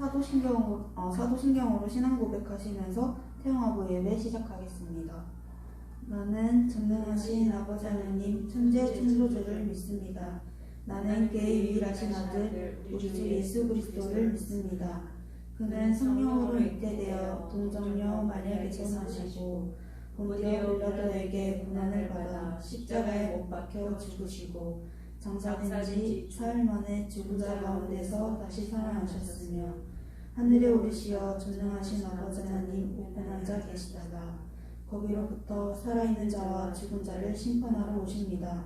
사도신경으로 신앙 고백하시면서 태영아부 예배 시작하겠습니다. 나는 전능하신 아버지 하나님 천재 창조주를 믿습니다. 나는 그의 유일하신 아들 우리 주 예수 그리스도를 믿습니다. 그는 성령으로 잉태되어 동정녀 마리아에게서 나시고 본디오 빌라도에게 고난을 받아 십자가에 못 박혀 죽으시고 장사된 지 사흘 만에 죽은 자 가운데서 다시 살아나셨으며 하늘에 오르시어 전능하신 아버지 하나님 우편한 자 계시다가 거기로부터 살아있는 자와 죽은 자를 심판하러 오십니다.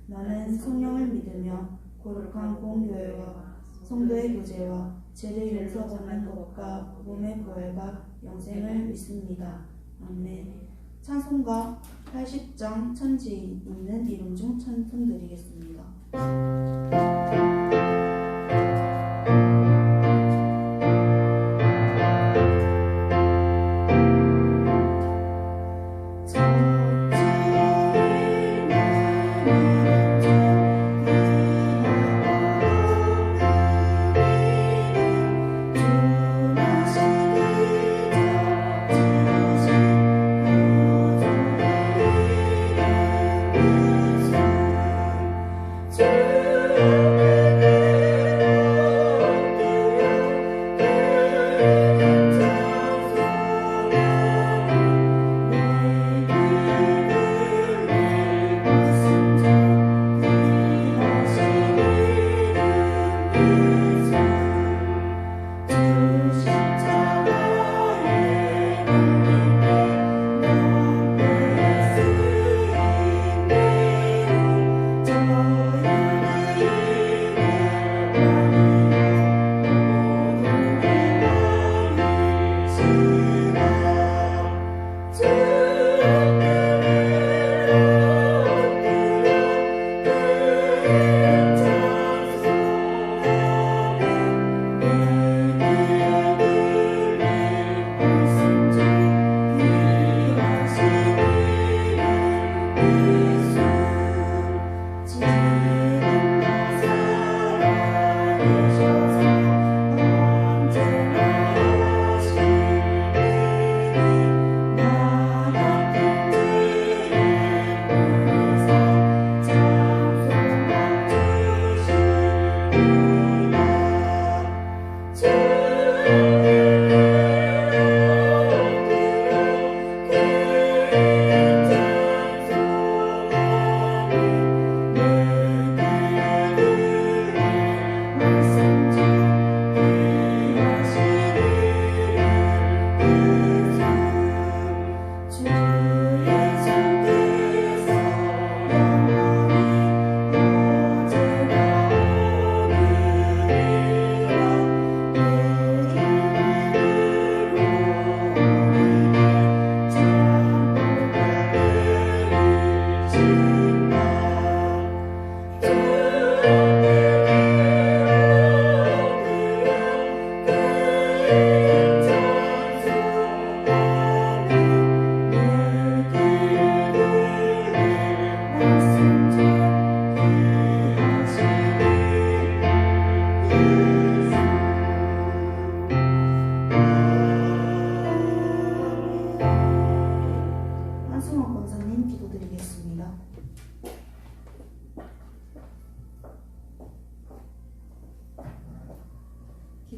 나는 성령을 믿으며 거룩한 공교회와 성도의 교제와 죄를 용서받는 것과 몸의 부활과 영생을 믿습니다. 아멘. 찬송가 80장 천지 있는 이름 중 찬송 드리겠습니다.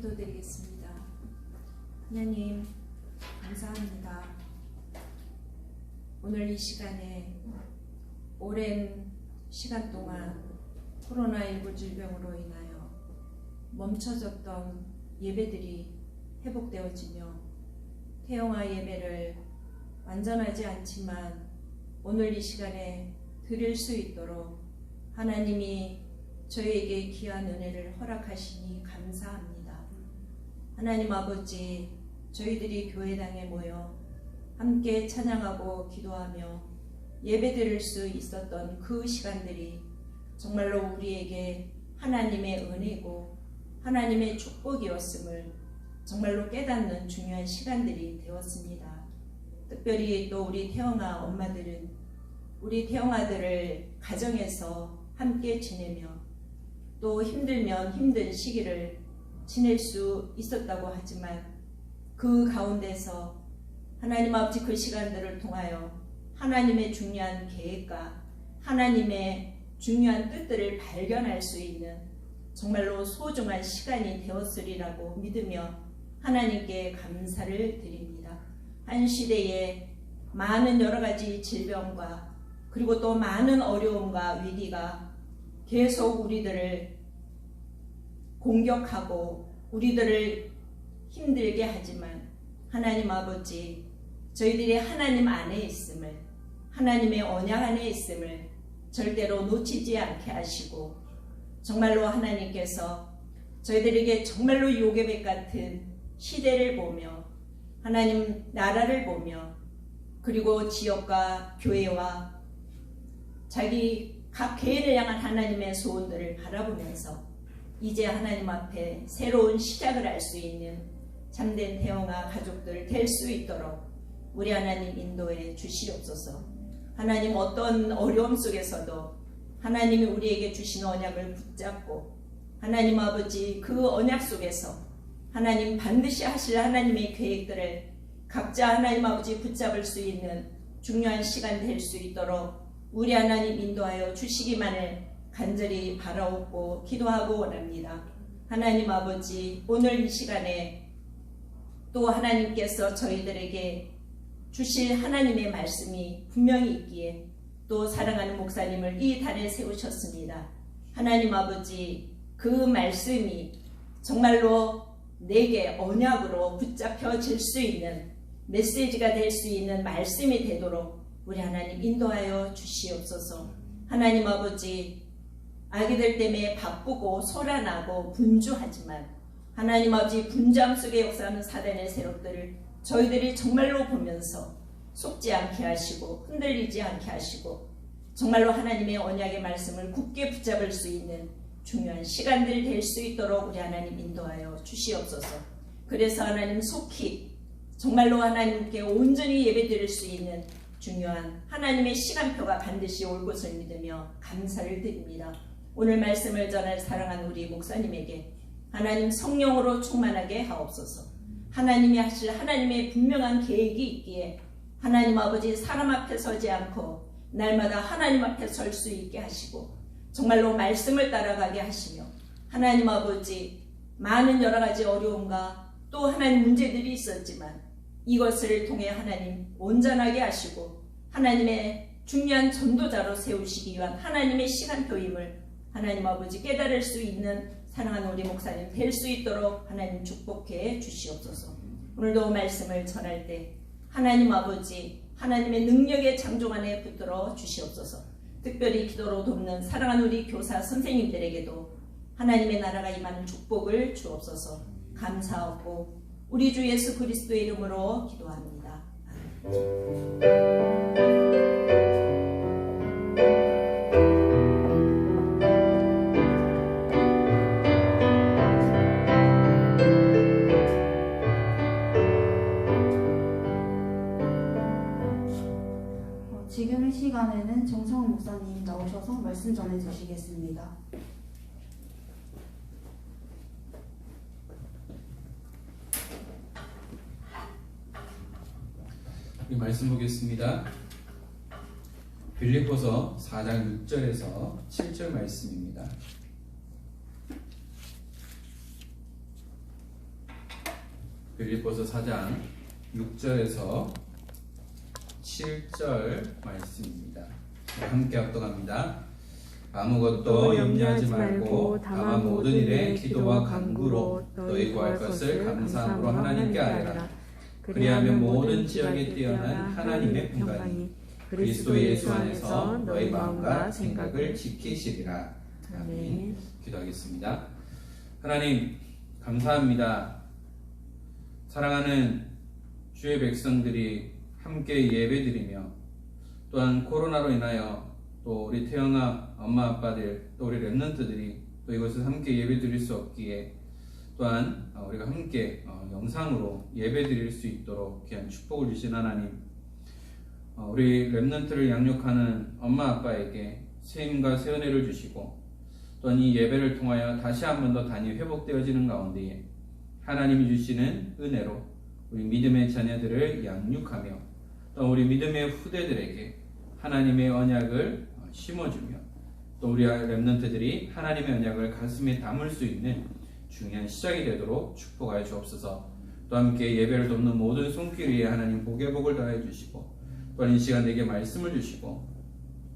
기도드리겠습니다. 하나님 감사합니다. 오늘 이 시간에 오랜 시간 동안 코로나19 질병으로 인하여 멈춰졌던 예배들이 회복되어지며 태영아 예배를 완전하지 않지만 오늘 이 시간에 드릴 수 있도록 하나님이 저희에게 귀한 은혜를 허락하시니 감사합니다. 하나님 아버지, 저희들이 교회당에 모여 함께 찬양하고 기도하며 예배드릴 수 있었던 그 시간들이 정말로 우리에게 하나님의 은혜고 하나님의 축복이었음을 정말로 깨닫는 중요한 시간들이 되었습니다. 특별히 또 우리 태영아 엄마들은 우리 태영아들을 가정에서 함께 지내며 또 힘들면 힘든 시기를 지낼 수 있었다고 하지만 그 가운데서 하나님 아버지 그 시간들을 통하여 하나님의 중요한 계획과 하나님의 중요한 뜻들을 발견할 수 있는 정말로 소중한 시간이 되었으리라고 믿으며 하나님께 감사를 드립니다. 한 시대에 많은 여러 가지 질병과 그리고 또 많은 어려움과 위기가 계속 우리들을 공격하고 우리들을 힘들게 하지만 하나님 아버지, 저희들이 하나님 안에 있음을, 하나님의 언약 안에 있음을 절대로 놓치지 않게 하시고 정말로 하나님께서 저희들에게 정말로 요괴백 같은 시대를 보며 하나님 나라를 보며 그리고 지역과 교회와 자기 각 개인을 향한 하나님의 소원들을 바라보면서 이제 하나님 앞에 새로운 시작을 할 수 있는 참된 태영아 가족들 될 수 있도록 우리 하나님 인도해 주시옵소서. 하나님 어떤 어려움 속에서도 하나님이 우리에게 주신 언약을 붙잡고 하나님 아버지 그 언약 속에서 하나님 반드시 하실 하나님의 계획들을 각자 하나님 아버지 붙잡을 수 있는 중요한 시간 될 수 있도록 우리 하나님 인도하여 주시기만을 간절히 바라옵고 기도하고 원합니다. 하나님 아버지, 오늘 이 시간에 또 하나님께서 저희들에게 주실 하나님의 말씀이 분명히 있기에 또 사랑하는 목사님을 이 단에 세우셨습니다. 하나님 아버지, 그 말씀이 정말로 내게 언약으로 붙잡혀질 수 있는 메시지가 될 수 있는 말씀이 되도록 우리 하나님 인도하여 주시옵소서. 하나님 아버지, 아기들 때문에 바쁘고 소란하고 분주하지만 하나님 아버지 분주함 속에 역사하는 사단의 세력들을 저희들이 정말로 보면서 속지 않게 하시고 흔들리지 않게 하시고 정말로 하나님의 언약의 말씀을 굳게 붙잡을 수 있는 중요한 시간들이 될 수 있도록 우리 하나님 인도하여 주시옵소서. 그래서 하나님 속히 정말로 하나님께 온전히 예배드릴 수 있는 중요한 하나님의 시간표가 반드시 올 것을 믿으며 감사를 드립니다. 오늘 말씀을 전할 사랑하는 우리 목사님에게 하나님 성령으로 충만하게 하옵소서. 하나님이 하실 하나님의 분명한 계획이 있기에 하나님 아버지 사람 앞에 서지 않고 날마다 하나님 앞에 설 수 있게 하시고 정말로 말씀을 따라가게 하시며 하나님 아버지 많은 여러 가지 어려움과 또 하나님 문제들이 있었지만 이것을 통해 하나님 온전하게 하시고 하나님의 중요한 전도자로 세우시기 위한 하나님의 시간표임을 하나님 아버지 깨달을 수 있는 사랑하는 우리 목사님 될 수 있도록 하나님 축복해 주시옵소서. 오늘도 말씀을 전할 때 하나님 아버지 하나님의 능력의 장종 안에 붙들어 주시옵소서. 특별히 기도로 돕는 사랑하는 우리 교사 선생님들에게도 하나님의 나라가 임하는 축복을 주옵소서. 감사하고 우리 주 예수 그리스도의 이름으로 기도합니다. 지금 이 시간에는 정성훈 목사님 나오셔서 말씀 전해 주시겠습니다. 우리 말씀 보겠습니다. 빌립보서 4장 6절에서 7절 말씀입니다. 빌립보서 4장 6절에서 7절 말씀입니다. 함께 합독합니다. 아무것도 염려하지 말고 다만 모든 일에 기도와 간구로 너희 구할 것을 감사함으로 하나님께 아뢰라. 그리하면 모든 지역에 뛰어난 하나님의 평강이 그리스도 예수 안에서 너희 마음과 생각을 지키시리라. 아멘. 기도하겠습니다. 하나님 감사합니다. 사랑하는 주의 백성들이 함께 예배드리며 또한 코로나로 인하여 또 우리 태영아 엄마 아빠들 또 우리 랩런트들이 또 이것을 함께 예배드릴 수 없기에 또한 우리가 함께 영상으로 예배드릴 수 있도록 귀한 축복을 주신 하나님, 우리 랩런트를 양육하는 엄마 아빠에게 새 힘과 새 은혜를 주시고 또한 이 예배를 통하여 다시 한 번 더 단위 회복되어지는 가운데에 하나님이 주시는 은혜로 우리 믿음의 자녀들을 양육하며 또 우리 믿음의 후대들에게 하나님의 언약을 심어주며 또 우리 렘넌트들이 하나님의 언약을 가슴에 담을 수 있는 중요한 시작이 되도록 축복하여 주옵소서. 또 함께 예배를 돕는 모든 손길 위에 하나님 복의 복을 더해 주시고 또한 이 시간 내게 말씀을 주시고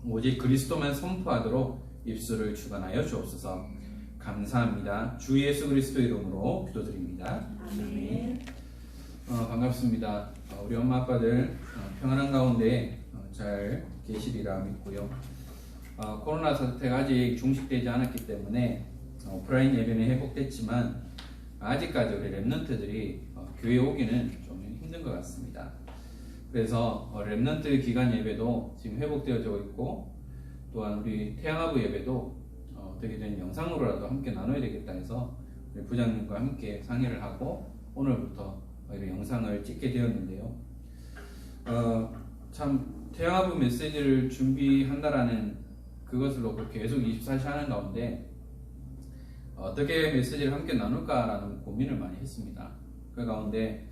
오직 그리스도만 선포하도록 입술을 주관하여 주옵소서. 감사합니다. 주 예수 그리스도 이름으로 기도드립니다. 아멘. 반갑습니다. 우리 엄마 아빠들 평안한 가운데 잘 계시리라 믿고요. 코로나 사태가 아직 종식되지 않았기 때문에 오프라인 예배는 회복됐지만 아직까지 우리 렘넌트들이 교회 오기는 좀 힘든 것 같습니다. 그래서 렘넌트 기간 예배도 지금 회복되어지고 있고 또한 우리 태양아부 예배도 어떻게든 영상으로라도 함께 나눠야 되겠다 해서 우리 부장님과 함께 상의를 하고 오늘부터 이런 영상을 찍게 되었는데요. 참 태양아부 메시지를 준비한다라는 그것을 놓고 계속 24시 하는 가운데 어떻게 메시지를 함께 나눌까라는 고민을 많이 했습니다. 그 가운데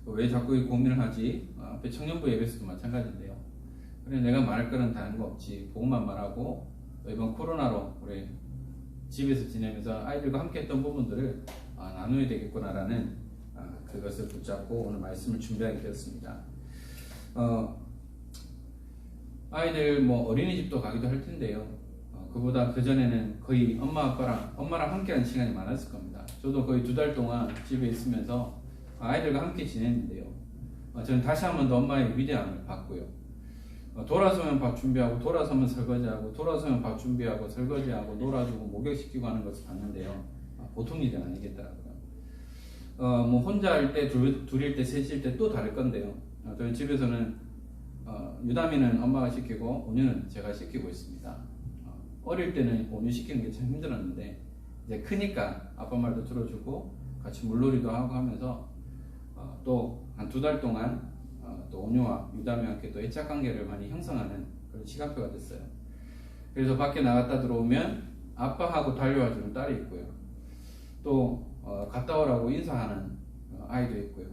왜 자꾸 이 고민을 하지? 앞에 청년부 예배에서도 마찬가지인데요. 그래 내가 말할 거는 다른 거 없지. 복음만 말하고 이번 코로나로 우리 집에서 지내면서 아이들과 함께 했던 부분들을 나눠야 되겠구나라는 그것을 붙잡고 오늘 말씀을 준비하게 되었습니다. 아이들 뭐 어린이집도 가기도 할 텐데요. 그보다 그전에는 거의 엄마랑 함께하는 시간이 많았을 겁니다. 저도 거의 2달 동안 집에 있으면서 아이들과 함께 지냈는데요. 저는 다시 한 번 더 엄마의 위대함을 봤고요. 돌아서면 밥 준비하고 돌아서면 설거지하고 돌아서면 밥 준비하고 설거지하고 놀아주고 목욕시키고 하는 것을 봤는데요. 보통 일이 아니겠더라고요. 뭐 혼자 할 때, 둘일 때, 셋일 때 또 다를 건데요. 저희 집에서는 유다미는 엄마가 시키고 온유는 제가 시키고 있습니다. 어릴 때는 온유 시키는 게 참 힘들었는데 이제 크니까 아빠 말도 들어주고 같이 물놀이도 하고 하면서 또 한 2달 동안 또 온유와 유다미와 함께 또 애착 관계를 많이 형성하는 그런 시간표가 됐어요. 그래서 밖에 나갔다 들어오면 아빠하고 달려와주는 딸이 있고요. 또 갔다 오라고 인사하는 아이도 있고요.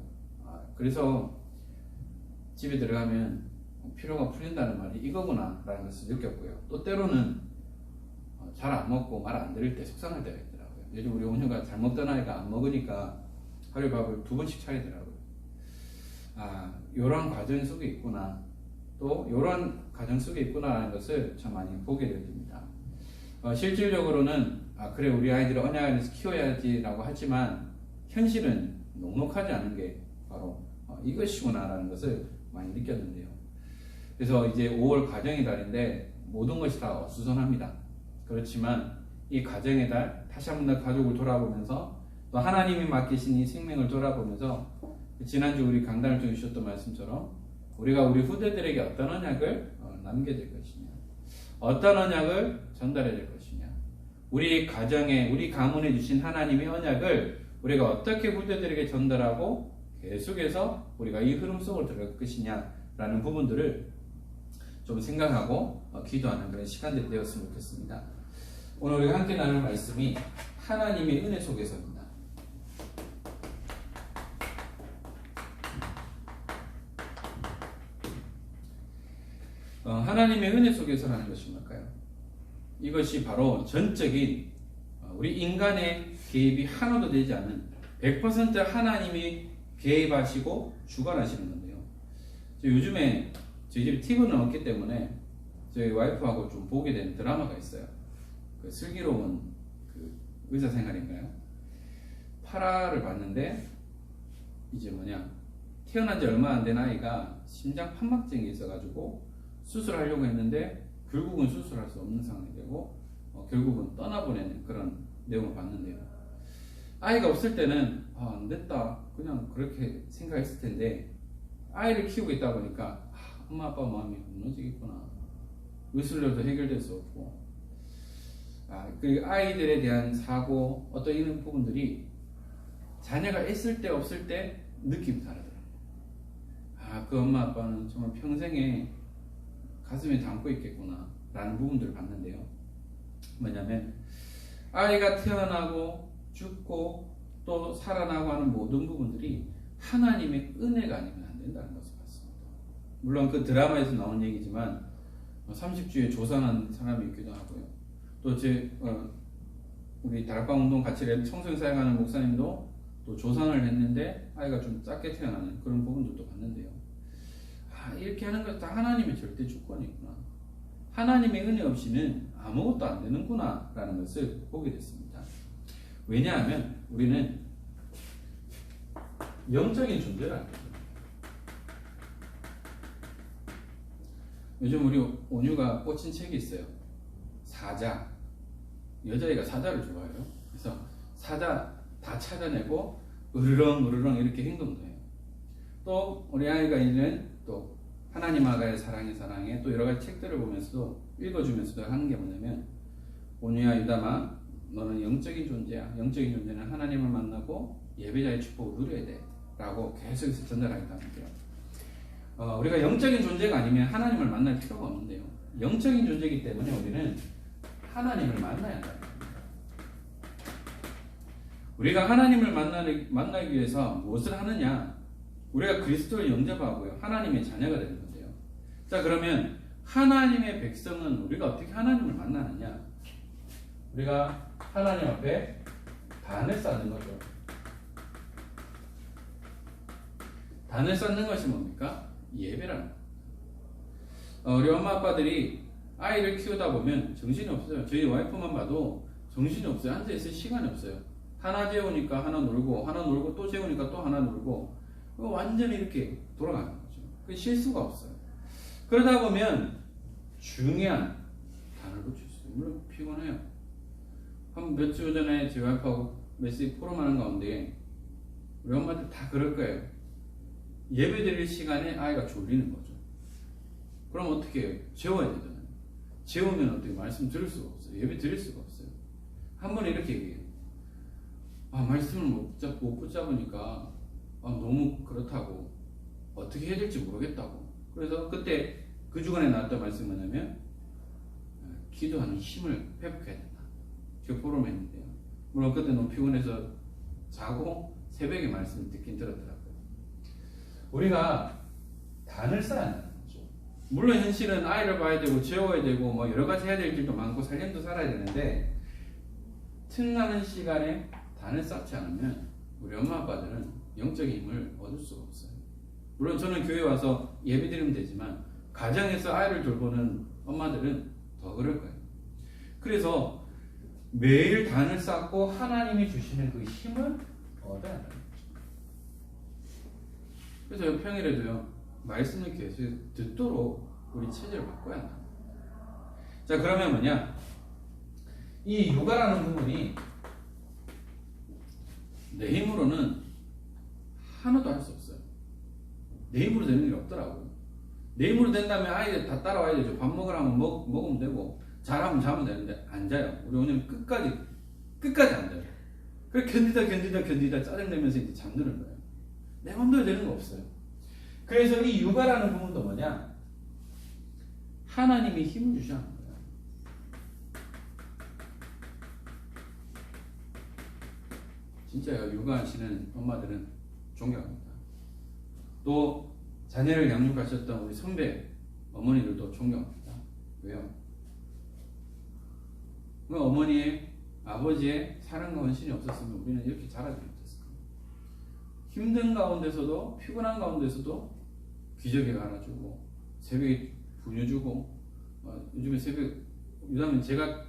그래서 집에 들어가면 피로가 풀린다는 말이 이거구나 라는 것을 느꼈고요. 또 때로는 잘 안 먹고 말 안 들을 때 속상할 때가 있더라고요. 요즘 우리 온유가 잘 먹던 아이가 안 먹으니까 하루에 밥을 2번씩 차리더라고요. 요런 과정 속에 있구나, 또 요런 과정 속에 있구나라는 것을 참 많이 보게 됩니다. 실질적으로는 그래 우리 아이들을 언약 안에서 키워야지라고 하지만 현실은 녹록하지 않은 게 바로 이것이구나라는 것을 많이 느꼈는데요. 그래서 이제 5월 가정의 달인데 모든 것이 다 어수선합니다. 그렇지만 이 가정의 달 다시 한 번 더 가족을 돌아보면서 또 하나님이 맡기신 이 생명을 돌아보면서 지난주 우리 강단을 통해 주셨던 말씀처럼 우리가 우리 후대들에게 어떤 언약을 남겨질 것이냐, 어떤 언약을 전달해야 될 것이냐, 우리 가정에 우리 가문에 주신 하나님의 언약을 우리가 어떻게 후대들에게 전달하고 계속해서 우리가 이 흐름 속으로 들어갈 것이냐라는 부분들을 좀 생각하고 기도하는 그런 시간들이 되었으면 좋겠습니다. 오늘 우리가 함께 나눌 말씀이 하나님의 은혜 속에서입니다. 하나님의 은혜 속에서라는 것이 뭘까요? 이것이 바로 전적인 우리 인간의 개입이 하나도 되지 않은 100% 하나님이 개입하시고 주관하시는 건데요. 요즘에 저희 집에 TV는 없기 때문에 저희 와이프하고 좀 보게 된 드라마가 있어요. 그 슬기로운 그 의사 생활인가요? 파라를 봤는데 이제 태어난 지 얼마 안 된 아이가 심장 판막증이 있어가지고 수술하려고 했는데 결국은 수술할 수 없는 상황이 되고 결국은 떠나보내는 그런 내용을 봤는데요. 아이가 없을 때는 안 됐다 그냥 그렇게 생각했을 텐데 아이를 키우고 있다 보니까 엄마 아빠 마음이 무너지겠구나. 의술로도 해결될 수 없고 그리고 아이들에 대한 사고 어떤 이런 부분들이 자녀가 있을 때 없을 때 느낌이 다르더라고요. 그 엄마 아빠는 정말 평생에 가슴에 담고 있겠구나 라는 부분들을 봤는데요. 뭐냐면 아이가 태어나고 죽고 또 살아나고 하는 모든 부분들이 하나님의 은혜가 아니면 안 된다는 것을 봤습니다. 물론 그 드라마에서 나온 얘기지만 30주에 조산한 사람이 있기도 하고요. 또 우리 다락방 운동 같이 청소년 사역하는 목사님도 또 조산을 했는데 아이가 좀 작게 태어나는 그런 부분들도 봤는데요. 이렇게 하는 것 다 하나님의 절대 주권이구나. 하나님의 은혜 없이는 아무것도 안 되는구나 라는 것을 보게 됐습니다. 왜냐하면 우리는 영적인 존재라는 거죠. 요즘 우리 온유가 꽂힌 책이 있어요. 사자. 여자애가 사자를 좋아해요. 그래서 사자 다 찾아내고 으르렁 이렇게 행동도 해요. 또 우리 아이가 있는 또 하나님 아가의 사랑해 또 여러 가지 책들을 보면서도 읽어주면서도 하는 게 뭐냐면, 온유야 유다마 너는 영적인 존재야. 영적인 존재는 하나님을 만나고 예배자의 축복을 누려야 돼 라고 계속해서 전달하기도 하는데요. 우리가 영적인 존재가 아니면 하나님을 만날 필요가 없는데요. 영적인 존재이기 때문에 우리는 하나님을 만나야 한다. 우리가 하나님을 만나기 위해서 무엇을 하느냐? 우리가 그리스도를 영접하고요. 하나님의 자녀가 되는 건데요. 자, 그러면 하나님의 백성은 우리가 어떻게 하나님을 만나느냐? 우리가 하나님 앞에 단을 쌓는 거죠. 단을 쌓는 것이 뭡니까? 예배라는 거예요. 우리 엄마 아빠들이 아이를 키우다 보면 정신이 없어요. 저희 와이프만 봐도 정신이 없어요. 앉아있을 시간이 없어요. 하나 재우니까 하나 놀고 또 재우니까 또 하나 놀고 완전히 이렇게 돌아가는 거죠. 그 실수가 없어요. 그러다 보면 중요한 단을 놓칠 수 있어요. 물론 피곤해요. 한 몇 주 전에 제 와이프하고 메시지 포럼하는 가운데 우리 엄마들 다 그럴 거예요. 예배 드릴 시간에 아이가 졸리는 거죠. 그럼 어떻게 해요? 재워야 되잖아요. 재우면 어떻게 말씀 들을 수가 없어요. 예배 드릴 수가 없어요. 한 번에 이렇게 얘기해요. 말씀을 못 붙잡으니까 너무 그렇다고 어떻게 해야 될지 모르겠다고. 그래서 그때 그 주간에 나왔던 말씀이 뭐냐면 기도하는 힘을 회복해야 된다. 제가 포럼을 했는데요. 물론 그때 너무 피곤해서 자고 새벽에 말씀을 듣긴 들었더라고요. 우리가 단을 쌓아야 한다는 거죠. 물론 현실은 아이를 봐야 되고 재워야 되고 뭐 여러 가지 해야 될 일도 많고 살림도 살아야 되는데, 틈나는 시간에 단을 쌓지 않으면 우리 엄마 아빠들은 영적인 힘을 얻을 수가 없어요. 물론 저는 교회 와서 예배 드리면 되지만 가정에서 아이를 돌보는 엄마들은 더 그럴 거예요. 그래서 매일 단을 쌓고 하나님이 주시는 그 힘을 얻어야 한다는 거죠. 그래서 평일에도요, 말씀을 계속 듣도록 우리 체질을 바꿔야 한다. 자, 그러면 뭐냐? 이 육아라는 부분이 내 힘으로는 하나도 할 수 없어요. 내 힘으로 되는 일이 없더라고요. 내 힘으로 된다면 아이들 다 따라와야 되죠. 밥 먹으라면 먹으면 되고, 자라면 자면 되는데 안 자요. 우리 오늘 끝까지 안 자요. 그래 견디다 짜증내면서 이제 잠드는 거예요. 내 맘대로 되는 거 없어요. 그래서 이 육아라는 부분도 뭐냐? 하나님이 힘을 주셔야 하는 거예요. 진짜요. 육아하시는 엄마들은 존경합니다. 또 자녀를 양육하셨던 우리 선배 어머니들도 존경합니다. 왜요? 그 어머니의 아버지의 사랑과 헌신이 없었으면 우리는 이렇게 자라지 못했을 겁니다. 힘든 가운데서도, 피곤한 가운데서도 기저귀 갈아주고 새벽에 분유 주고, 요즘에 요즘은 제가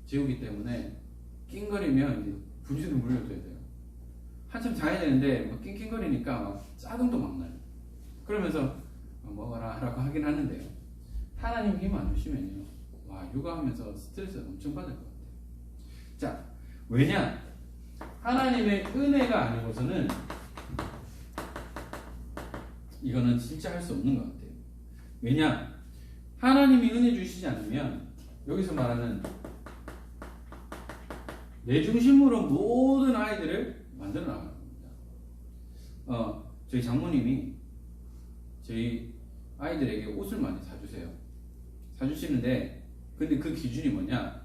재우기 때문에 낑거리면 이제 분유를 물려줘야 돼요. 한참 자야 되는데 막 낑낑거리니까 막 짜증도 막 나요. 그러면서 먹어라 라고 하긴 하는데요. 하나님 힘 안 주시면요, 육아하면서 스트레스 엄청 받을 것 같아요. 자, 왜냐? 하나님의 은혜가 아니고서는 이거는 진짜 할 수 없는 것 같아요. 왜냐? 하나님이 은혜 주시지 않으면, 여기서 말하는 내 중심으로 모든 아이들을 만들어 나가는 겁니다. 저희 장모님이 저희 아이들에게 옷을 많이 사주시는데, 근데 그 기준이 뭐냐?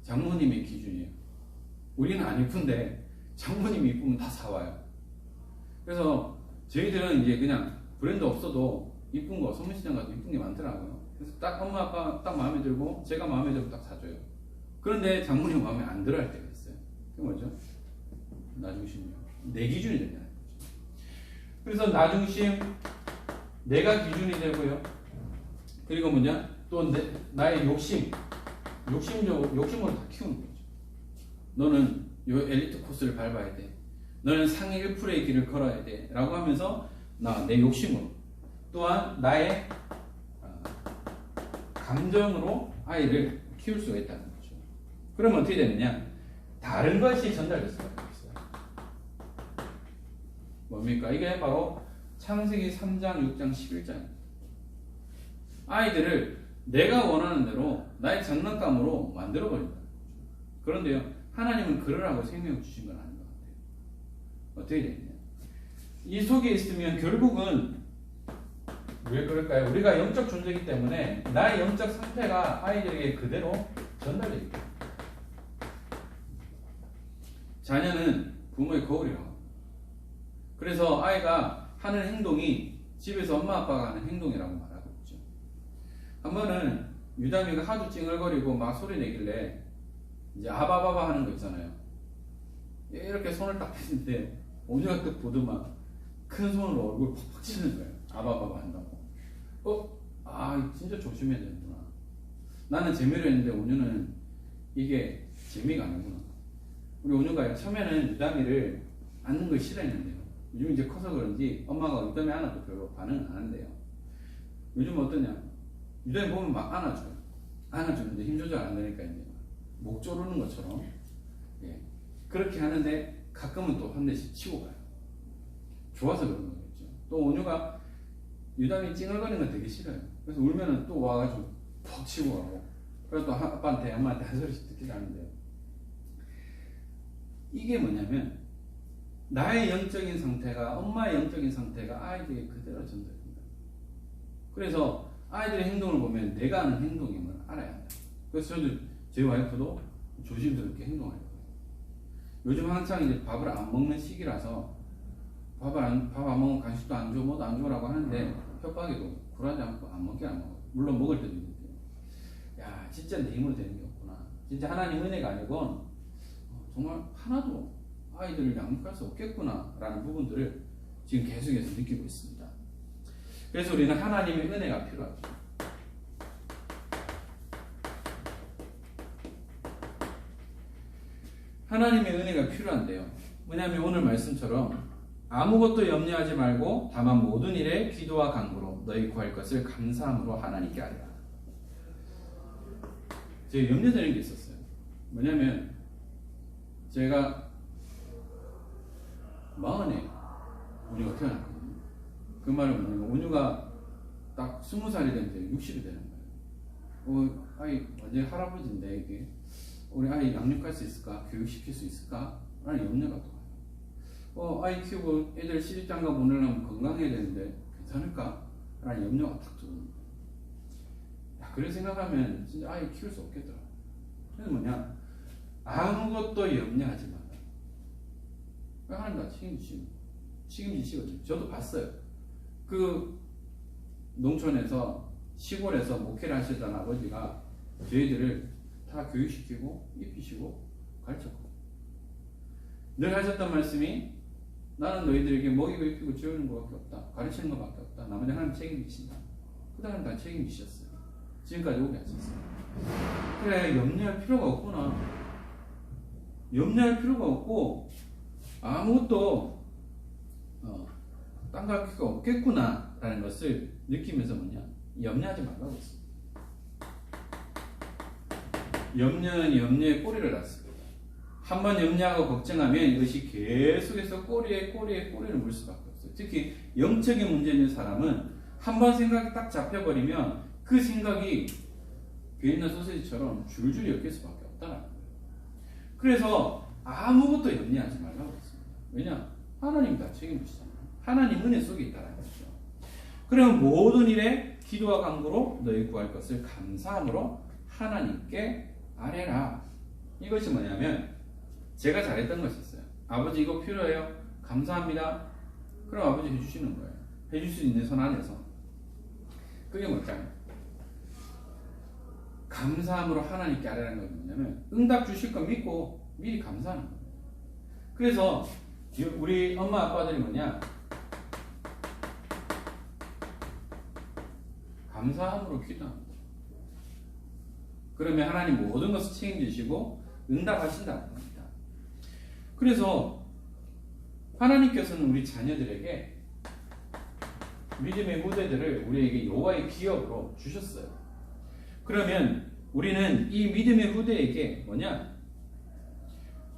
장모님의 기준이에요. 우리는 안 이쁜데 장모님이 이쁘면 다 사와요. 그래서 저희들은 이제 그냥 브랜드 없어도 이쁜 거 소매시장 가서 이쁜 게 많더라고요. 그래서 딱 엄마 아빠 딱 마음에 들고 제가 마음에 들고 딱 사줘요. 그런데 장모님 마음에 안 들어 할 때가 있어요. 그게 뭐죠? 나중심이요. 내 기준이 되잖아요. 그래서 나중심, 내가 기준이 되고요. 그리고 뭐냐? 또 나의 욕심으로 다 키우는 거죠. 너는 요 엘리트 코스를 밟아야 돼. 너는 상위 1%의 길을 걸어야 돼. 라고 하면서 내 욕심으로 또한 나의 감정으로 아이를 키울 수가 있다는 거죠. 그러면 어떻게 되느냐? 다른 것이 전달될 수가 있어요. 뭡니까? 이게 바로 창세기 3장, 6장, 11장입니다. 아이들을 내가 원하는 대로 나의 장난감으로 만들어버린다. 그런데요, 하나님은 그러라고 생명을 주신 건 아닌 것 같아요. 어떻게 되느냐? 이 속에 있으면 결국은 왜 그럴까요? 우리가 영적 존재이기 때문에 나의 영적 상태가 아이들에게 그대로 전달되기 때문에 자녀는 부모의 거울이라고 합니다. 그래서 아이가 하는 행동이 집에서 엄마 아빠가 하는 행동이라고 말하고 있죠. 한 번은 유담이가 하도 찡얼거리고 막 소리 내길래 이제 아바바바 하는 거 있잖아요. 이렇게 손을 딱 폈는데 오늘가 딱 보더만 큰 손으로 얼굴 팍팍 치는 거예요. 아바바바 한다고. 진짜 조심해야 되는구나. 나는 재미로 했는데 온유는 이게 재미가 아니구나. 우리 온유가 처음에는 유담이를 안는 걸 싫어했는데요. 요즘 이제 커서 그런지 엄마가 유담이 안아도 별로 반응을 안 한대요. 요즘 어떠냐? 유담이 보면 막 안아줘요. 안아주는데 힘 조절 안 되니까 이제 목 조르는 것처럼 그렇게 하는데 가끔은 또 한 대씩 치고 가요. 좋아서 그런 거겠죠. 또 온유가 유담이 찡얼거리는 건 되게 싫어요. 그래서 울면은 또 와가지고 퍽 치고 가고, 그래서 또 아빠한테 엄마한테 한 소리씩 듣기도 하는데요. 이게 뭐냐면 나의 영적인 상태가, 엄마의 영적인 상태가 아이들에게 그대로 전달됩니다. 그래서 아이들의 행동을 보면 내가 하는 행동임을 알아야 한다. 그래서 저도 제 와이프도 조심스럽게 행동할 거예요. 요즘 한창 이제 밥을 안 먹는 시기라서 밥 안 먹으면 간식도 안 줘, 뭐도 안 줘라고 하는데 협박에도 굴하지 않고 안 먹게 안 먹어요. 물론 먹을 때도 있는데요. 야, 진짜 내 힘으로 되는 게 없구나. 진짜 하나님 은혜가 아니건 정말 하나도 아이들을 양육할 수 없겠구나 라는 부분들을 지금 계속해서 느끼고 있습니다. 그래서 우리는 하나님의 은혜가 필요하죠. 하나님의 은혜가 필요한데요. 왜냐하면 오늘 말씀처럼 아무것도 염려하지 말고 다만 모든 일에 기도와 간구로 너희 구할 것을 감사함으로 하나님께 아뢰라. 제가 염려되는 게 있었어요. 뭐냐면 제가 40에 온유가 태어났거든요. 그 말은 뭐냐면 온유가 딱 20살이 되면 60이 되는 거예요. 아이 완전 할아버지인데 이게 우리 아이 양육할 수 있을까? 교육시킬 수 있을까? 라는 염려가 또 와요. 아이 키우고 애들 시집장가 보내려면 건강해야 되는데 괜찮을까? 라는 염려가 탁 들어오는 거예요. 그런 생각하면 진짜 아이 키울 수 없겠더라. 그래서 뭐냐? 아무것도 염려하지 마라. 하나님 다 책임지시거든요. 저도 봤어요. 그 농촌에서 시골에서 목회를 하시던 아버지가 저희들을 다 교육시키고 입히시고 가르쳤고 늘 하셨던 말씀이 나는 너희들에게 먹이고 입히고 지우는 것밖에 없다. 가르치는 것밖에 없다. 나머지 하나님 책임지신다. 그 다음 다 책임지셨어요. 지금까지 오게 하셨어요. 그래, 염려할 필요가 없구나. 염려할 필요가 없고 아무것도 딴 필요가 없겠구나 라는 것을 느끼면서 뭐냐? 염려하지 말라고 했습니다. 염려는 염려의 꼬리를 낳습니다. 한번 염려하고 걱정하면 이것이 계속해서 꼬리에 꼬리를 물 수밖에 없어요. 특히 영적인 문제 있는 사람은 한번 생각이 딱 잡혀버리면 그 생각이 비엔나 소세지처럼 줄줄이 엮일 수밖에 없다는 거예요. 그래서 아무것도 염려하지 말라고 했습니다. 왜냐? 하나님 다 책임지잖아요. 하나님 은혜 속에 있다는 거죠. 그러면 모든 일에 기도와 간구로 너희 구할 것을 감사함으로 하나님께 아뢰라. 이것이 뭐냐면 제가 잘했던 것이 있어요. 아버지 이거 필요해요? 감사합니다. 그럼 아버지 해주시는 거예요. 해줄 수 있는 선 안에서. 그게 뭘까요? 감사함으로 하나님께 아뢰는 건 뭐냐면 응답 주실 거 믿고 미리 감사하는 거예요. 그래서 우리 엄마 아빠들이 뭐냐? 감사함으로 기도합니다. 그러면 하나님 모든 것을 책임지시고 응답하신다는 겁니다. 그래서 하나님께서는 우리 자녀들에게 믿음의 후대들을 우리에게 여호와의 기업으로 주셨어요. 그러면 우리는 이 믿음의 후대에게 뭐냐?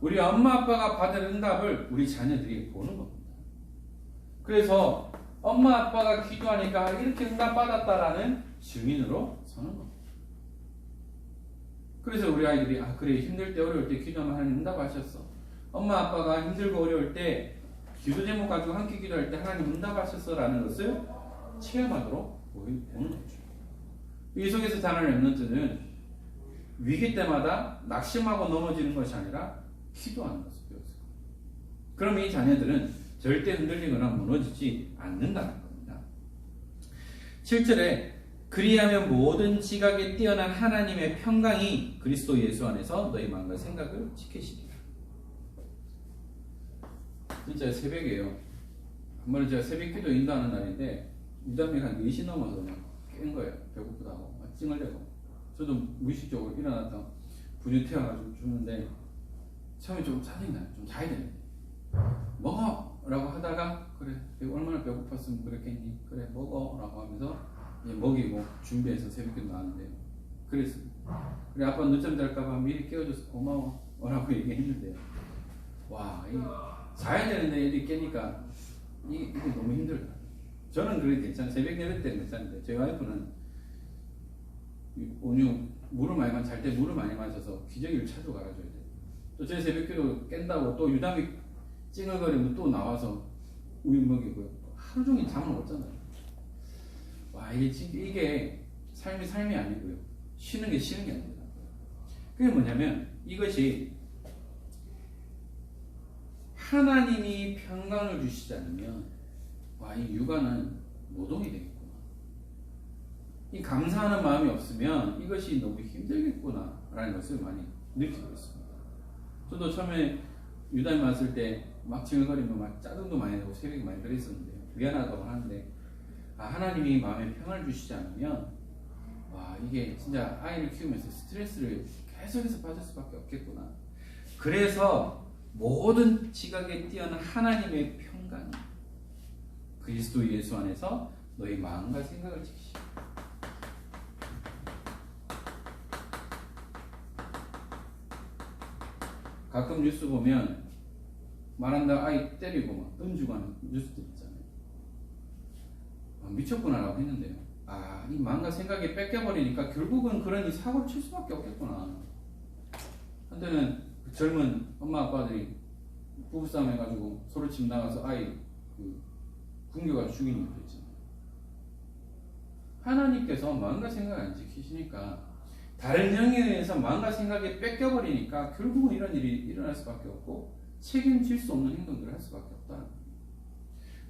우리 엄마 아빠가 받은 응답을 우리 자녀들이 보는 겁니다. 그래서 엄마 아빠가 기도하니까 이렇게 응답 받았다라는 증인으로 서는 겁니다. 그래서 우리 아이들이 그래 힘들 때 어려울 때 기도하면 하나님 응답하셨어. 엄마 아빠가 힘들고 어려울 때 기도 제목 가지고 함께 기도할 때 하나님 응답하셨어라는 것을 체험하도록 보는 거죠. 이 속에서 자라는 렘넌트는 위기 때마다 낙심하고 넘어지는 것이 아니라 기도하는 것을 배웠어요. 그럼 이 자녀들은 절대 흔들리거나 무너지지 않는다는 겁니다. 7절에 그리하면 모든 지각에 뛰어난 하나님의 평강이 그리스도 예수 안에서 너희 마음과 생각을 지키시리라. 진짜 새벽이에요. 한 번은 제가 새벽 기도 인도하는 날인데 무담비가 한 4시 넘어서 막 깬 거예요. 배고프다고 막 찡얼대고. 저도 무의식적으로 일어났다 분유 태워가지고 주는데 처음에 좀 짜증나요. 좀 자야 되는데 먹어! 라고 하다가 그래 얼마나 배고팠으면 그랬겠니? 그래 먹어! 라고 하면서 이제 먹이고 준비해서 새벽기도 나왔는데 그랬습니다. 그래 아빠 늦잠 잘까봐 미리 깨워줘서 고마워 라고 얘기했는데 와 자야 되는데 애들이 깨니까 이게 너무 힘들다. 저는 그래도 괜찮아요. 새벽 예배 때는 괜찮은데 저희 와이프는 온유 물을 많이 잘 때 물을 많이 마셔서 기저귀를 찾으러 가줘야 돼요. 또 저희 새벽기도 깬다고 또 유담이 찡얼거리면 또 나와서 우유 먹이고요. 하루 종일 잠을 못 자요. 와 이게 삶이 아니고요. 쉬는 게 아닙니다. 그게 뭐냐면 이것이 하나님이 평강을 주시지 않으면 이 육아는 노동이 되겠구나. 이 감사하는 마음이 없으면 이것이 너무 힘들겠구나 라는 것을 많이 느끼고 있습니다. 저도 처음에 유담이 왔을 때 막 징얼거리면 막 짜증도 많이 나고 새벽에 많이 그랬었는데 미안하다고 하는데 하나님이 마음에 평안을 주시지 않으면 이게 진짜 아이를 키우면서 스트레스를 계속해서 받을 수밖에 없겠구나. 그래서 모든 지각에 뛰어난 하나님의 평강이 그리스도 예수 안에서 너희 마음과 생각을 지키시오. 가끔 뉴스 보면 말한다 아이 때리고 막 던지고 하는 뉴스들 있잖아요. 미쳤구나라고 했는데요. 이 마음과 생각이 뺏겨버리니까 결국은 그런 이 사고를 칠 수밖에 없겠구나. 한때는 그 젊은 엄마 아빠들이 부부싸움 해가지고 서로 집 나가서 아이 굶겨가지고 죽이는 것도 있잖아요. 하나님께서 마음과 생각을 안 지키시니까 다른 영에 의해서 마음과 생각이 뺏겨버리니까 결국은 이런 일이 일어날 수밖에 없고 책임질 수 없는 행동들을 할 수밖에 없다는 거예요.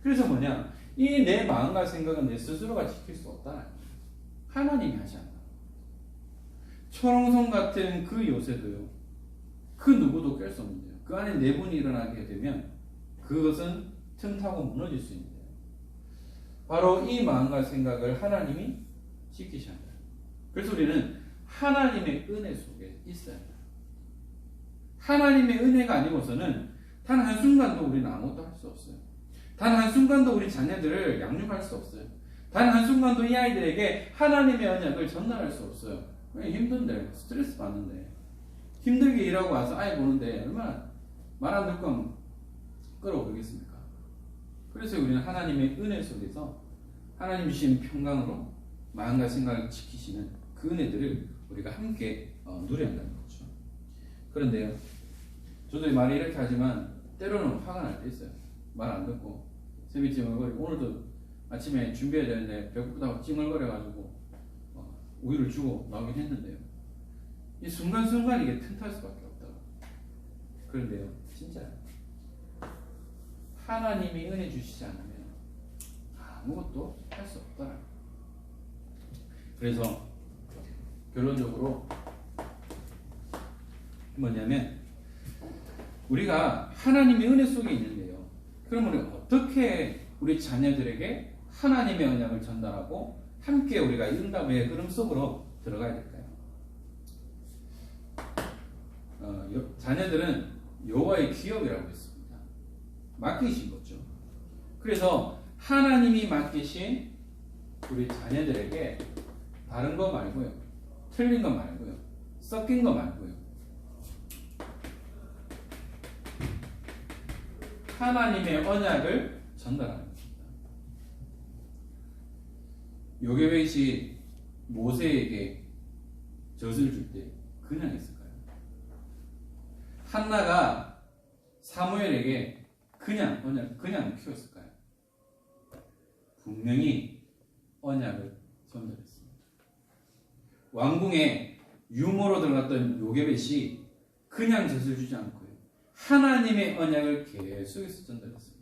그래서 뭐냐? 이 내 마음과 생각은 내 스스로가 지킬 수 없다는 거예요. 하나님이 하신다. 초롱성 같은 그 요새도요. 그 누구도 깰 수 없는데요. 그 안에 내분이 일어나게 되면 그것은 틈타고 무너질 수 있는데요. 바로 이 마음과 생각을 하나님이 지키셔야 합니다. 그래서 우리는 하나님의 은혜 속에 있어야 합니다. 하나님의 은혜가 아니고서는 단 한순간도 우리는 아무것도 할 수 없어요. 단 한순간도 우리 자녀들을 양육할 수 없어요. 단 한순간도 이 아이들에게 하나님의 언약을 전달할 수 없어요. 힘든데 스트레스 받는데 힘들게 일하고 와서 아이 보는데 얼마나 말 안 듣고 끌어오르겠습니까? 그래서 우리는 하나님의 은혜 속에서 하나님 주신 평강으로 마음과 생각을 지키시는 그 은혜들을 우리가 함께 누려야 한다는 거죠. 그런데요, 저도 말이 이렇게 하지만 때로는 화가 날 때 있어요. 말 안 듣고 새벽 찡얼거리고 오늘도 아침에 준비해야 되는데 배고프다고 찡얼거려가지고 우유를 주고 나오긴 했는데요. 이 순간순간 이게 틈탈 수밖에 없다고. 그런데요, 진짜 하나님이 은혜 주시지 않으면 아무것도 할 수 없더라. 그래서 결론적으로 뭐냐면 우리가 하나님의 은혜 속에 있는데요. 그럼 우리 어떻게 우리 자녀들에게 하나님의 언약을 전달하고 함께 우리가 응답의 흐름 속으로 들어가야 될까요? 자녀들은 여호와의 기업이라고 했습니다. 맡기신 거죠. 그래서 하나님이 맡기신 우리 자녀들에게 다른 거 말고요, 틀린 거 말고요, 섞인 거 말고요, 하나님의 언약을 전달하는 겁니다. 요게벳이 모세에게 젖을 줄 때 그냥 했을까요? 한나가 사무엘에게 그냥 키웠을까요? 분명히 언약을 전달했습니다. 왕궁에 유모로 들어갔던 요게벳이 그냥 젖을 주지 않고요, 하나님의 언약을 계속해서 전달했습니다.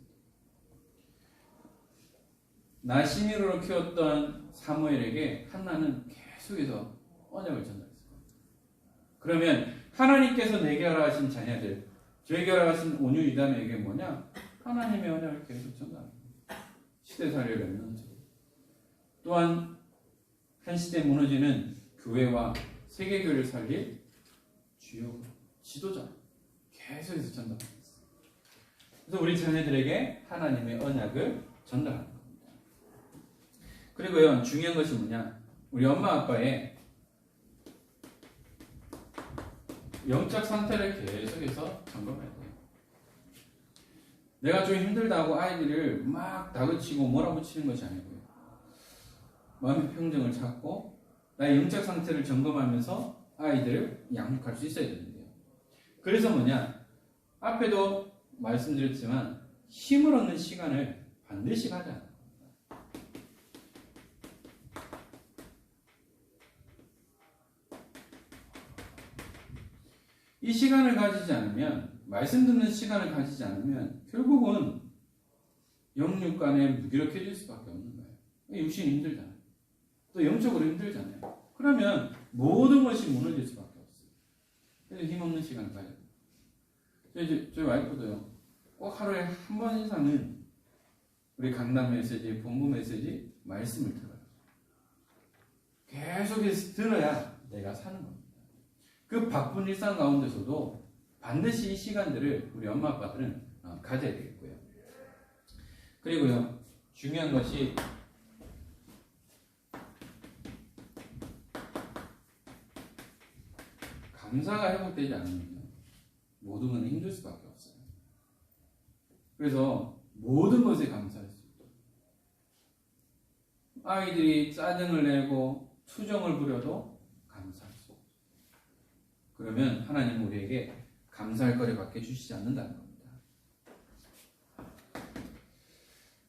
나시미로로 키웠던 사무엘에게 한나는 계속해서 언약을 전달했습니다. 그러면 하나님께서 내게 허락하신 자녀들, 저에게 허락하신 온유 이담에게 뭐냐? 하나님의 언약을 계속 전달합니다. 시대살리를 렘넌트, 또한 한 시대 무너지는 교회와 세계교회를 살릴 주요 지도자 계속해서 전달합니다. 그래서 우리 자녀들에게 하나님의 언약을 전달하는 겁니다. 그리고요, 중요한 것이 뭐냐? 우리 엄마 아빠의 영적 상태를 계속해서 점검해야 돼요. 내가 좀 힘들다고 아이들을 막 다그치고 몰아붙이는 것이 아니고요, 마음의 평정을 찾고 나의 영적 상태를 점검하면서 아이들을 양육할 수 있어야 되는데요. 그래서 뭐냐? 앞에도 말씀드렸지만 힘을 얻는 시간을 반드시 가져야 합니다. 이 시간을 가지지 않으면, 말씀 듣는 시간을 가지지 않으면 결국은 영육간에 무기력해질 수밖에 없는 거예요. 육신이 힘들잖아요. 또 영적으로 힘들잖아요. 그러면 모든 것이 무너질 수밖에 없어요. 그래서 힘없는 시간을 가져야 돼요. 저희 와이프도요, 꼭 하루에 한 번 이상은 우리 강단 메시지, 본부 메시지, 말씀을 들어요. 계속해서 들어야 내가 사는 겁니다. 그 바쁜 일상 가운데서도 반드시 이 시간들을 우리 엄마 아빠들은 가져야 되겠고요. 그리고요, 중요한 것이 감사가 회복되지 않으면 모든 건 힘들 수밖에 없어요. 그래서 모든 것에 감사할 수 있도록, 아이들이 짜증을 내고 투정을 부려도 감사할 수 없도록, 그러면 하나님은 우리에게 감사할 거리밖에 주시지 않는다는 겁니다.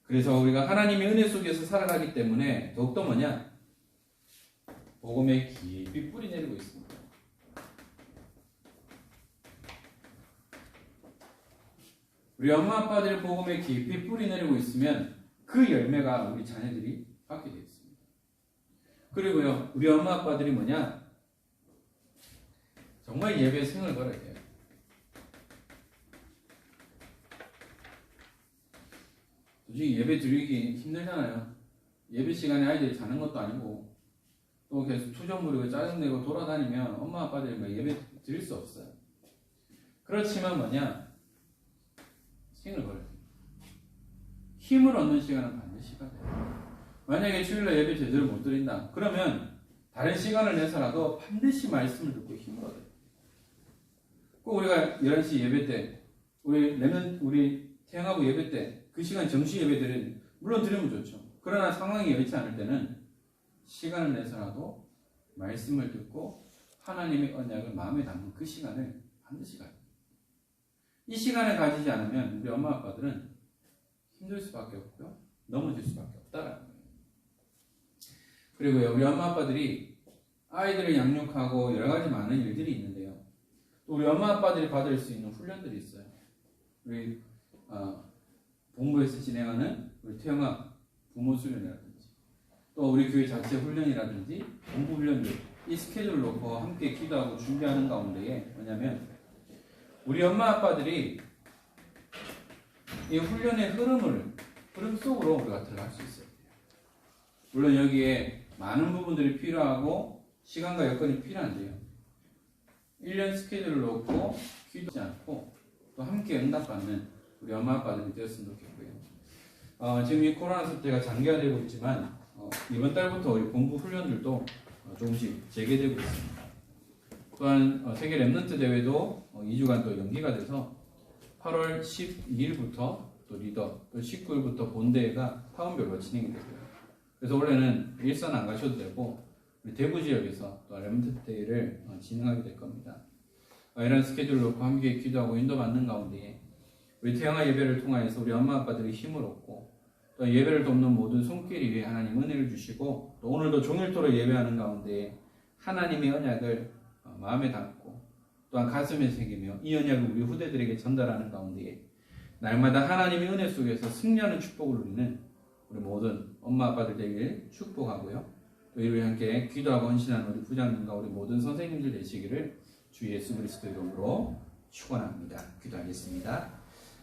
그래서 우리가 하나님의 은혜 속에서 살아가기 때문에 더욱더 뭐냐? 복음에 깊이 뿌리 내리고 있습니다. 우리 엄마 아빠들 복음에 깊이 뿌리 내리고 있으면 그 열매가 우리 자녀들이 받게 되어 있습니다. 그리고요, 우리 엄마 아빠들이 뭐냐? 정말 예배에 생을 걸어야 돼요. 솔직히 예배 드리기 힘들잖아요. 예배 시간에 아이들이 자는 것도 아니고 또 계속 투정 부리고 짜증내고 돌아다니면 엄마 아빠들이 뭐 예배 드릴 수 없어요. 그렇지만 뭐냐? 생을 걸어야 돼요. 힘을 얻는 시간은 반드시 가야 돼요. 만약에 주일날 예배 제대로 못 드린다, 그러면 다른 시간을 내서라도 반드시 말씀을 듣고 힘을 얻어야 돼요. 꼭 우리가 11시 예배 때, 우리 태영하고 예배 때 그 시간 정시 예배들은 물론 드리면 좋죠. 그러나 상황이 여의치 않을 때는 시간을 내서라도 말씀을 듣고 하나님의 언약을 마음에 담는 그 시간을 반드시 가야 돼요. 이 시간을 가지지 않으면 우리 엄마 아빠들은 힘들 수밖에 없고요, 넘어질 수밖에 없다라는 거예요. 그리고요, 우리 엄마 아빠들이 아이들을 양육하고 여러 가지 많은 일들이 있는데요, 또 우리 엄마 아빠들이 받을 수 있는 훈련들이 있어요. 우리 본부에서 진행하는 우리 태영아 부모 수련이라든지 또 우리 교회 자체 훈련이라든지 본부 훈련들 이 스케줄을 놓고 함께 기도하고 준비하는 가운데에 뭐냐면 우리 엄마 아빠들이 이 훈련의 흐름 속으로 우리가 들어갈 수 있어요. 물론 여기에 많은 부분들이 필요하고 시간과 여건이 필요한데요. 1년 스케줄을 놓고 기도하지 않고 또 함께 응답받는 우리 엄마 아빠들이 되었으면 좋겠고요. 지금 이 코로나 사태가 장기화되고 있지만 이번 달부터 우리 본부 훈련들도 조금씩 재개되고 있습니다. 또한 세계 랩넌트 대회도 2주간 또 연기가 돼서 8월 12일부터 또 리더, 또 19일부터 본대회가 타운별로 진행이 되고요. 그래서 원래는 일선 안 가셔도 되고 우리 대구 지역에서 또 랩넌트 대회를 진행하게 될 겁니다. 이런 스케줄을 놓고 함께 기도하고 인도받는 가운데 우리 태영아 예배를 통하여서 우리 엄마 아빠들이 힘을 얻고 또 예배를 돕는 모든 손길이 위해 하나님 은혜를 주시고 또 오늘도 종일토록 예배하는 가운데 하나님의 언약을 마음에 담고 또한 가슴에 새기며 이 언약을 우리 후대들에게 전달하는 가운데 날마다 하나님의 은혜 속에서 승리하는 축복을 누리는 우리 모든 엄마 아빠들 되길 축복하고요. 또 이를 함께 기도하고 헌신하는 우리 부장님과 우리 모든 선생님들 되시기를 주 예수 그리스도 이름으로 축원합니다. 기도하겠습니다.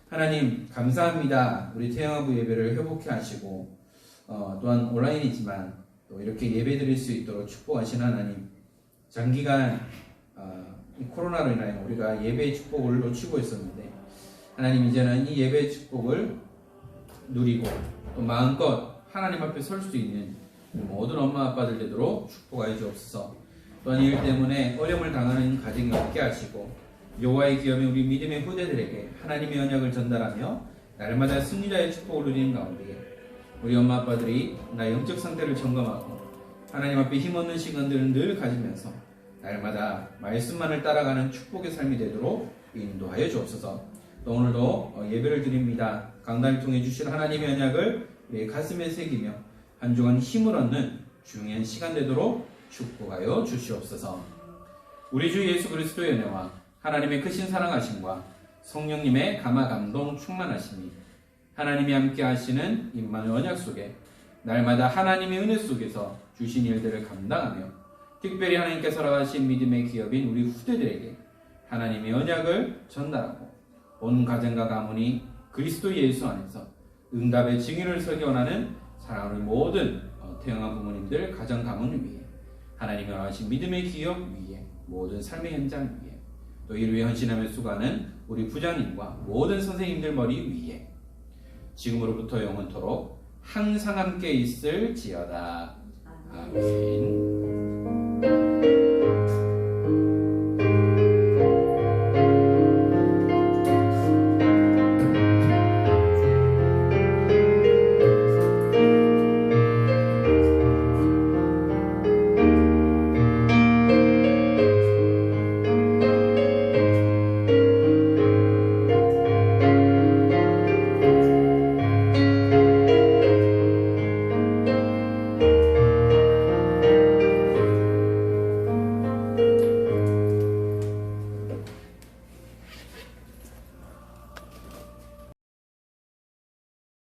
하나님 감사합니다. 우리 태영아부 예배를 회복해 하시고 또한 온라인이지만 또 이렇게 예배 드릴 수 있도록 축복하신 하나님, 장기간 이 코로나로 인하여 우리가 예배의 축복을 놓치고 있었는데 하나님 이제는 이 예배의 축복을 누리고 또 마음껏 하나님 앞에 설 수 있는 모든 엄마 아빠들 되도록 축복하여 주옵소서. 또한 이 일 때문에 어려움을 당하는 가정이 없게 하시고 여호와의 기업인 우리 믿음의 후대들에게 하나님의 언약을 전달하며 날마다 승리자의 축복을 누리는 가운데 우리 엄마 아빠들이 나의 영적 상태를 점검하고 하나님 앞에 힘없는 시간들을 늘 가지면서 날마다 말씀만을 따라가는 축복의 삶이 되도록 인도하여 주옵소서. 또 오늘도 예배를 드립니다. 강단을 통해 주실 하나님의 언약을 우리의 가슴에 새기며 한 주간 힘을 얻는 중요한 시간 되도록 축복하여 주시옵소서. 우리 주 예수 그리스도의 은혜와 하나님의 크신 사랑하심과 성령님의 감화 감동 충만하심이 하나님이 함께 하시는 임마누엘 언약 속에 날마다 하나님의 은혜 속에서 주신 일들을 감당하며 특별히 하나님께서 허락하신 믿음의 기업인 우리 후대들에게 하나님의 언약을 전달하고 온 가정과 가문이 그리스도 예수 안에서 응답의 증인을 서기 원하는 사랑하는 모든 태영아 부모님들 가정 가문을 위해 하나님이 허락하신 믿음의 기업 위에 모든 삶의 현장 위에 또 이를 위해 헌신하며 수고하는 우리 부장님과 모든 선생님들 머리 위에 지금으로부터 영원토록 항상 함께 있을지어다. 아멘.